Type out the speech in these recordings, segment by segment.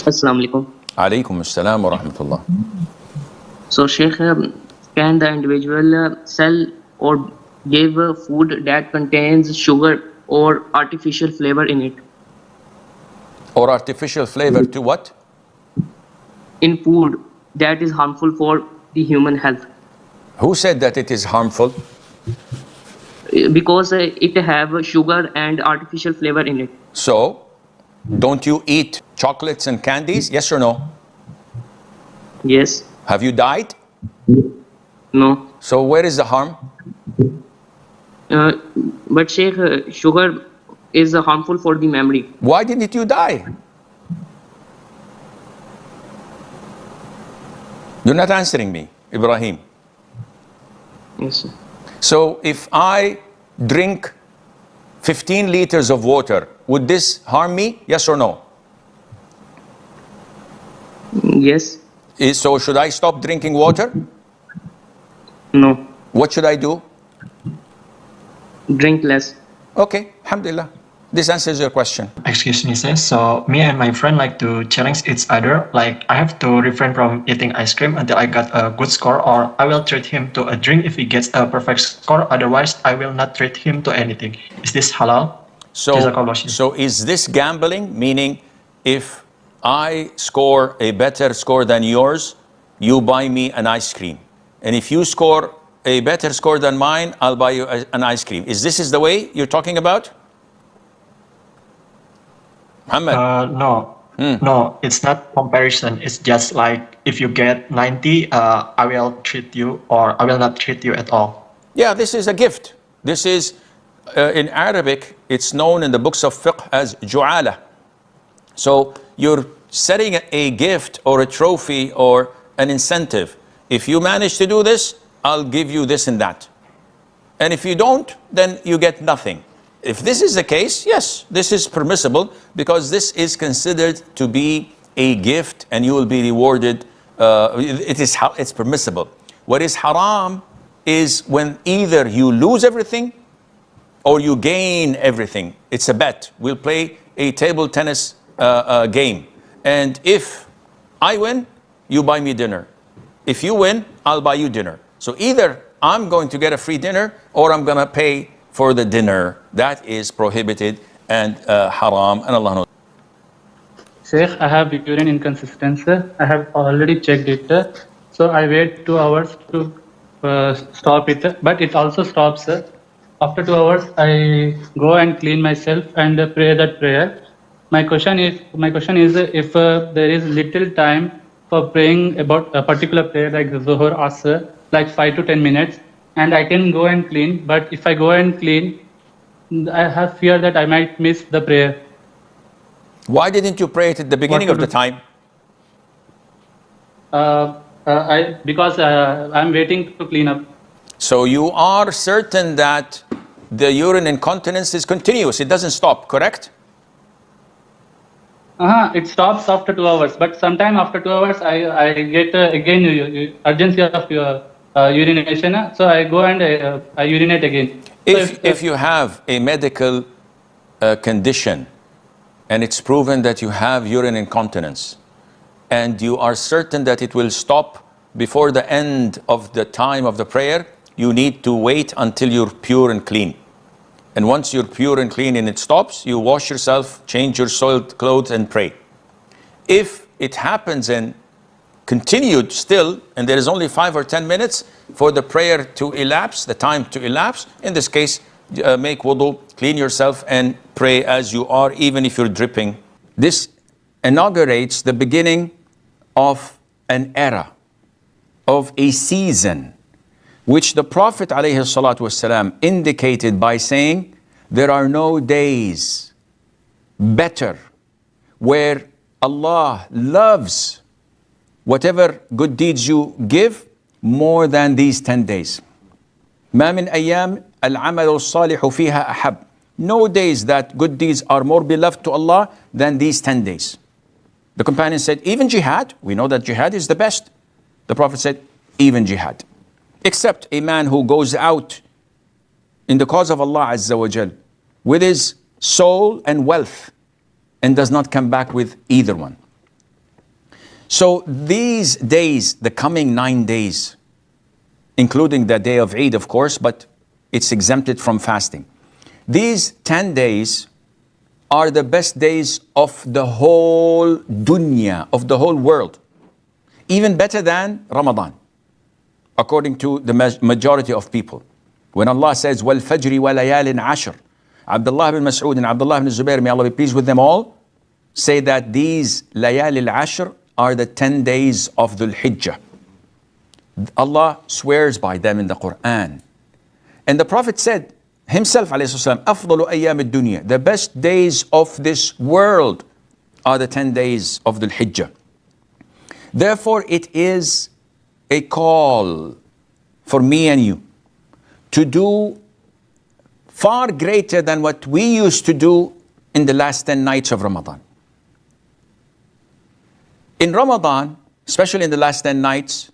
Assalamu alaikum. Alaykum assalam wa rahmatullah. So, Sheikh, can the individual sell or give food that contains sugar or artificial flavor in it? Or artificial flavor to what? In food that is harmful for the human health. Who said that it is harmful? Because it have sugar and artificial flavor in it. So, don't you eat chocolates and candies? Yes or no? Yes. Have you died? No. So where is the harm? But Sheikh, sugar is harmful for the memory. Why didn't you die? You're not answering me, Ibrahim. Yes, sir. So if I drink 15 liters of water, would this harm me? Yes or no? Yes. So should I stop drinking water? No. What should I do? Drink less. Okay, alhamdulillah. This answers your question. Excuse me, sir. So me and my friend like to challenge each other. Like I have to refrain from eating ice cream until I got a good score, or I will treat him to a drink if he gets a perfect score. Otherwise, I will not treat him to anything. Is this halal? So is this gambling? Meaning, if I score a better score than yours, you buy me an ice cream. And if you score a better score than mine, I'll buy you an ice cream. Is this the way you're talking about? Muhammad? No. No, it's not comparison. It's just like if you get 90, I will treat you, or I will not treat you at all. Yeah, this is a gift. This is, in Arabic, it's known in the books of fiqh as ju'ala. So you're setting a gift or a trophy or an incentive. If you manage to do this, I'll give you this and that. And if you don't, then you get nothing. If this is the case, yes, this is permissible because this is considered to be a gift and you will be rewarded. It's permissible. What is haram is when either you lose everything or you gain everything. It's a bet. We'll play a table tennis game. And if I win, you buy me dinner. If you win, I'll buy you dinner. So either I'm going to get a free dinner or I'm going to pay for the dinner. That is prohibited and haram, and Allah knows. Sheikh, I have urine inconsistency. I have already checked it. So I wait 2 hours to stop it, but it also stops. After 2 hours, I go and clean myself and pray that prayer. My question is if there is little time for praying about a particular prayer like Zuhur, Asr, like 5 to 10 minutes, and I can go and clean, but if I go and clean, I have fear that I might miss the prayer. Why didn't you pray it at the beginning of the time? Because I'm waiting to clean up. So you are certain that the urine incontinence is continuous, it doesn't stop, correct? It stops after 2 hours, but sometime after 2 hours, I get again urgency of urination. So I go and I urinate again. If you have a medical condition and it's proven that you have urine incontinence and you are certain that it will stop before the end of the time of the prayer, you need to wait until you're pure and clean. And once you're pure and clean and it stops, you wash yourself, change your soiled clothes and pray. If it happens and continued still, and there is only 5 or 10 minutes for the prayer to elapse, the time to elapse, in this case, make wudu, clean yourself and pray as you are, even if you're dripping. This inaugurates the beginning of an era, of a season, which the Prophet ﷺ indicated by saying, there are no days better where Allah loves whatever good deeds you give more than these 10 days. ما من أيام العمل الصالح فيها أحب. No days that good deeds are more beloved to Allah than these 10 days. The companion said, even jihad, we know that jihad is the best. The Prophet said, even jihad. Except a man who goes out in the cause of Allah Azza wa Jal with his soul and wealth and does not come back with either one. So these days, the coming 9 days, including the day of Eid, of course, but it's exempted from fasting. These 10 days are the best days of the whole dunya, of the whole world. Even better than Ramadan, according to the majority of people. When Allah says, وَالْفَجْرِ وَلَيَالٍ عَشْرٍ, Abdullah bin Mas'ud and Abdullah bin Zubair, may Allah be pleased with them all, say that these layal al-ashr are the 10 days of Dhul Hijjah. Allah swears by them in the Quran. And the Prophet said himself, alayhi أفضل أيام الدنيا, the best days of this world are the 10 days of Dhul Hijjah. Therefore, it is a call for me and you to do far greater than what we used to do in the last 10 nights of Ramadan. In Ramadan, especially in the last 10 nights,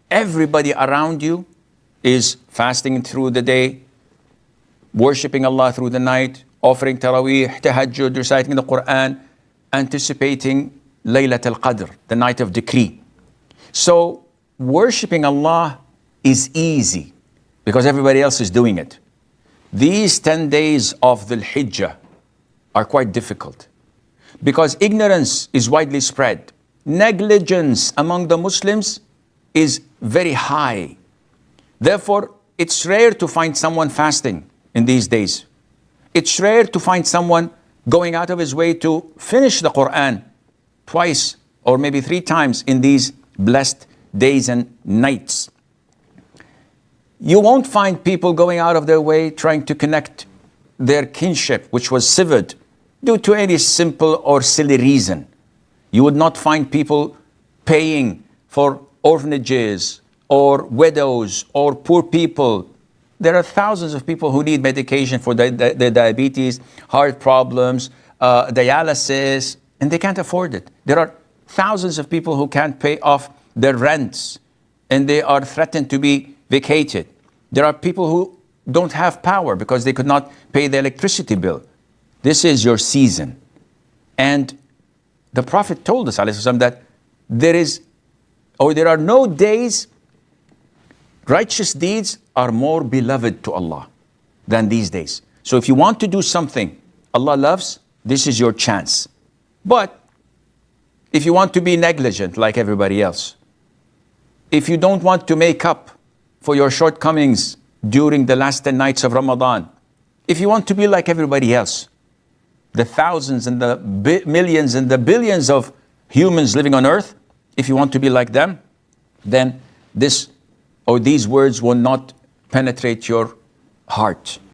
everybody around you is fasting through the day, worshipping Allah through the night, offering taraweeh, tahajjud, reciting the Quran, anticipating Laylat al-Qadr, the night of decree. So worshipping Allah is easy because everybody else is doing it. These 10 days of Dhul Hijjah are quite difficult because ignorance is widely spread. Negligence among the Muslims is very high. Therefore, it's rare to find someone fasting in these days. It's rare to find someone going out of his way to finish the Quran twice or maybe 3 times in these blessed days and nights. You won't find people going out of their way trying to connect their kinship, which was severed, due to any simple or silly reason. You would not find people paying for orphanages or widows or poor people. There are thousands of people who need medication for their diabetes, heart problems, dialysis, and they can't afford it. There are thousands of people who can't pay off their rents and they are threatened to be vacated. There are people who don't have power because they could not pay the electricity bill. This is your season. And the Prophet told us, ﷺ, that there are no days, righteous deeds are more beloved to Allah than these days. So if you want to do something Allah loves, this is your chance. But if you want to be negligent like everybody else, if you don't want to make up for your shortcomings during the last 10 nights of Ramadan, if you want to be like everybody else, the thousands and the millions and the billions of humans living on earth, if you want to be like them, then these words will not penetrate your heart.